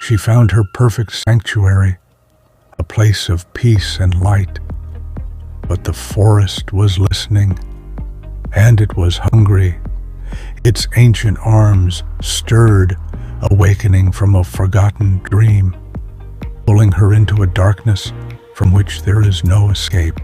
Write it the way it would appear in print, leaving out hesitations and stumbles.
She found her perfect sanctuary, a place of peace and light. But the forest was listening, and it was hungry. Its ancient arms stirred, awakening from a forgotten dream, pulling her into a darkness from which there is no escape.